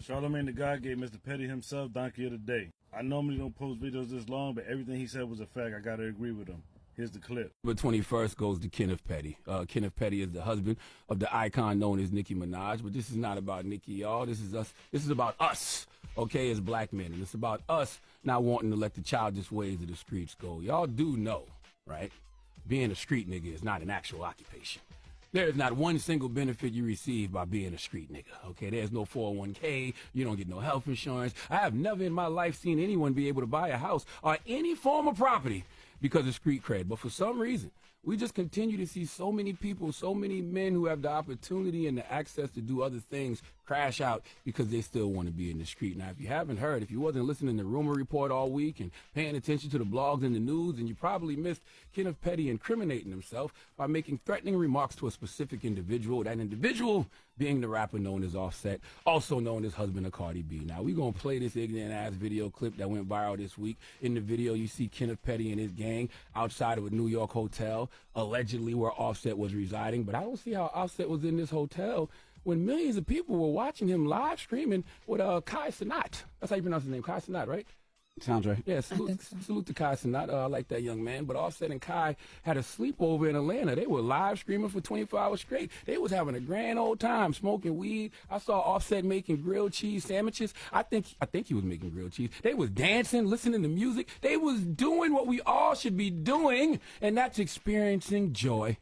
Charlemagne the God gave Mr. Petty himself Donkey of the Day. I normally don't post videos this long, but everything he said was a fact. I gotta agree with him. Here's the clip. October 21st goes to Kenneth Petty. Kenneth Petty is the husband of the icon known as Nicki Manaj, but this is not about Nicki, y'all. This is us. This is about us, okay, as black men. And it's about us not wanting to let the childish ways of the streets go. Y'all do know, right? Being a street nigga is not an actual occupation. There is not one single benefit you receive by being a street nigga, okay? There's no 401k, you don't get no health insurance. I have never in my life seen anyone be able to buy a house or any form of property because of street cred. But for some reason, we just continue to see so many people, so many men who have the opportunity and the access to do other things crash out because they still want to be in the street. Now, if you haven't heard, if you wasn't listening to Rumor Report all week and paying attention to the blogs and the news, then you probably missed Kenneth Petty incriminating himself by making threatening remarks to a specific individual, that individual being the rapper known as Offset, also known as husband of Cardi B. Now, we're going to play this ignorant-ass video clip that went viral this week. In the video, you see Kenneth Petty and his gang outside of a New York hotel, allegedly where Offset was residing. But I don't see how Offset was in this hotel when millions of people were watching him live streaming with Kai Cenat. That's how you pronounce his name, Kai Cenat, right? Sounds right. Yeah, salute to Kai Cenat. I like that young man. But Offset and Kai had a sleepover in Atlanta. They were live streaming for 24 hours straight. They was having a grand old time smoking weed. I saw Offset making grilled cheese sandwiches. I think he was making grilled cheese. They was dancing, listening to music. They was doing what we all should be doing, and that's experiencing joy,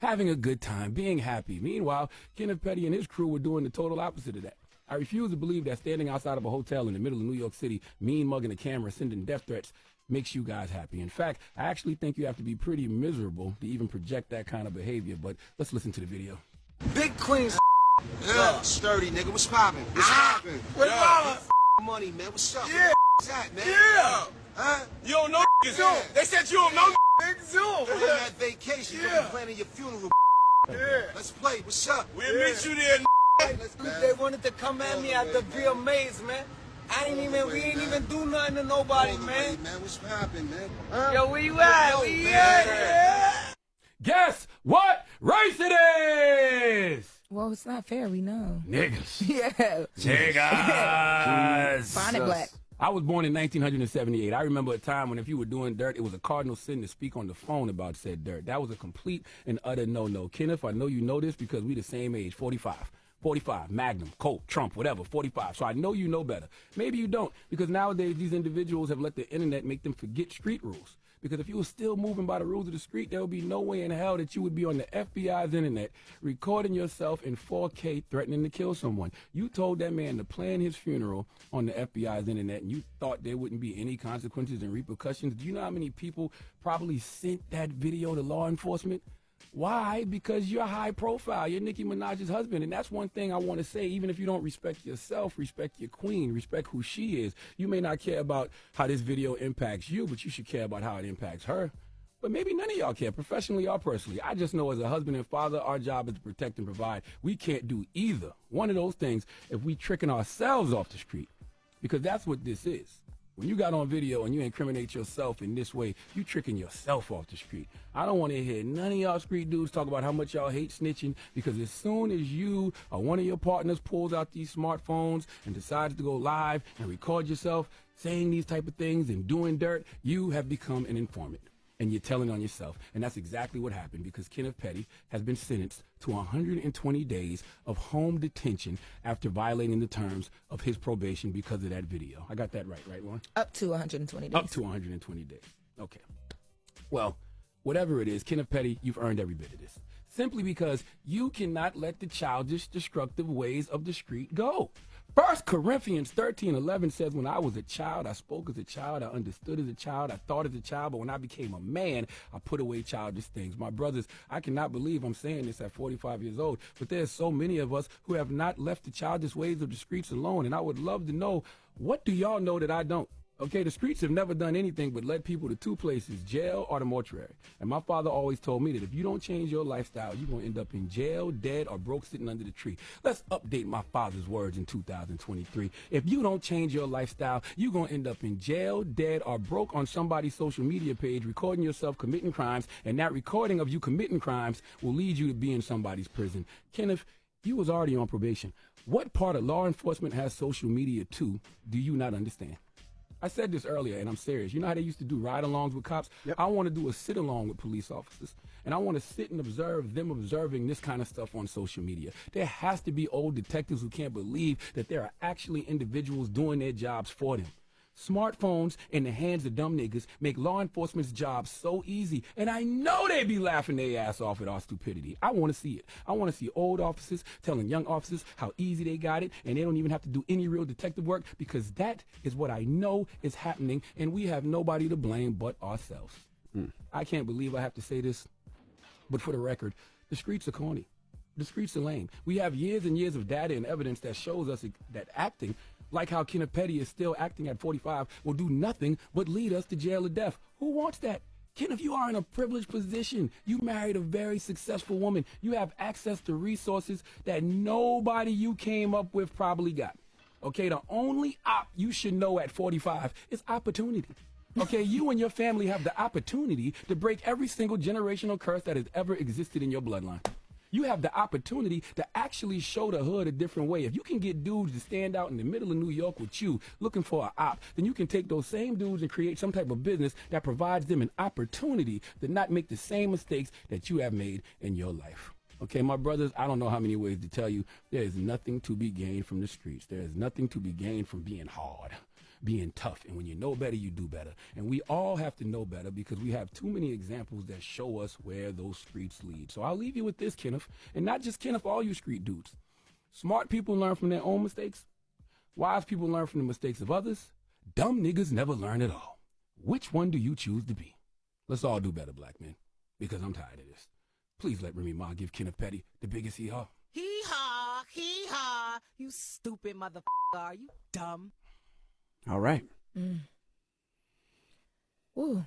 having a good time, being happy. Meanwhile, Kenneth Petty and his crew were doing the total opposite of that. I refuse to believe that standing outside of a hotel in the middle of New York City, mean mugging a camera, sending death threats, makes you guys happy. In fact, I actually think you have to be pretty miserable to even project that kind of behavior. But let's listen to the video. Big Queens. Yeah, sturdy nigga. What's poppin'? What's poppin'? What's poppin'? Money, man. What's up? Yeah. What's that, man? Yeah. Huh? You don't know niggas. Yeah. They said you don't know niggas. Zoom. We're on that vacation. Yeah. You'll be planning your funeral. Yeah. Let's play. What's up? We'll meet you there. Let's go. They wanted to come at me at the VMAs, man. We ain't even do nothing to nobody, man. What's poppin', man? Huh? Yo, where you at? Where you at? Yeah. Guess what race it is? Well, it's not fair, we know. Niggas. Yeah. Niggas. Fine and black. I was born in 1978. I remember a time when if you were doing dirt, it was a cardinal sin to speak on the phone about said dirt. That was a complete and utter no-no. Kenneth, I know you know this because we the same age, 45. 45, Magnum, Colt, Trump, whatever, 45. So I know you know better. Maybe you don't, because nowadays these individuals have let the internet make them forget street rules. Because if you were still moving by the rules of the street, there would be no way in hell that you would be on the FBI's internet recording yourself in 4K threatening to kill someone. You told that man to plan his funeral on the FBI's internet, and you thought there wouldn't be any consequences and repercussions. Do you know how many people probably sent that video to law enforcement? Why? Because you're high profile. You're Nicki Minaj's husband. And that's one thing I want to say. Even if you don't respect yourself, respect your queen, respect who she is. You may not care about how this video impacts you, but you should care about how it impacts her. But maybe none of y'all care, professionally or personally. I just know as a husband and father, our job is to protect and provide. We can't do either one of those things if we tricking ourselves off the street. Because that's what this is. When you got on video and you incriminate yourself in this way, you tricking yourself off the street. I don't want to hear none of y'all street dudes talk about how much y'all hate snitching, because as soon as you or one of your partners pulls out these smartphones and decides to go live and record yourself saying these type of things and doing dirt, you have become an informant. And you're telling on yourself. And that's exactly what happened, because Kenneth Petty has been sentenced to 120 days of home detention after violating the terms of his probation because of that video. I got that right, Lauren? Up to 120 days. Up to 120 days. Okay. Well, whatever it is, Kenneth Petty, you've earned every bit of this. Simply because you cannot let the childish, destructive ways of the street go. 1 Corinthians 13:11 says, when I was a child, I spoke as a child, I understood as a child, I thought as a child, but when I became a man, I put away childish things. My brothers, I cannot believe I'm saying this at 45 years old, but there's so many of us who have not left the childish ways of the streets alone, and I would love to know, what do y'all know that I don't? Okay, the streets have never done anything but led people to two places, jail or the mortuary. And my father always told me that if you don't change your lifestyle, you're going to end up in jail, dead, or broke sitting under the tree. Let's update my father's words in 2023. If you don't change your lifestyle, you're going to end up in jail, dead, or broke on somebody's social media page, recording yourself committing crimes, and that recording of you committing crimes will lead you to be in somebody's prison. Kenneth, you was already on probation. What part of law enforcement has social media too do you not understand? I said this earlier, and I'm serious. You know how they used to do ride-alongs with cops? Yep. I want to do a sit-along with police officers, and I want to sit and observe them observing this kind of stuff on social media. There has to be old detectives who can't believe that there are actually individuals doing their jobs for them. Smartphones in the hands of dumb niggas make law enforcement's job so easy, and I know they be laughing their ass off at our stupidity. I want to see it. I want to see old officers telling young officers how easy they got it, and they don't even have to do any real detective work, because that is what I know is happening, and we have nobody to blame but ourselves. I can't believe I have to say this, but for the record, the streets are corny. The streets are lame. We have years and years of data and evidence that shows us that acting like how Kenneth Petty is still acting at 45, will do nothing but lead us to jail or death. Who wants that? Kenneth, you are in a privileged position. You married a very successful woman. You have access to resources that nobody you came up with probably got. Okay, the only op you should know at 45 is opportunity. Okay, you and your family have the opportunity to break every single generational curse that has ever existed in your bloodline. You have the opportunity to actually show the hood a different way. If you can get dudes to stand out in the middle of New York with you looking for an op, then you can take those same dudes and create some type of business that provides them an opportunity to not make the same mistakes that you have made in your life. Okay, my brothers, I don't know how many ways to tell you, there is nothing to be gained from the streets. There is nothing to be gained from being hard, being tough. And when you know better, you do better. And we all have to know better, because we have too many examples that show us where those streets lead. So I'll leave you with this, Kenneth. And not just Kenneth, all you street dudes. Smart people learn from their own mistakes. Wise people learn from the mistakes of others. Dumb niggas never learn at all. Which one do you choose to be? Let's all do better, black men, because I'm tired of this. Please let Remy Ma give Kenneth Petty the biggest hee-haw. Hee-haw. You stupid motherfucker. Are you dumb? All right. Ooh.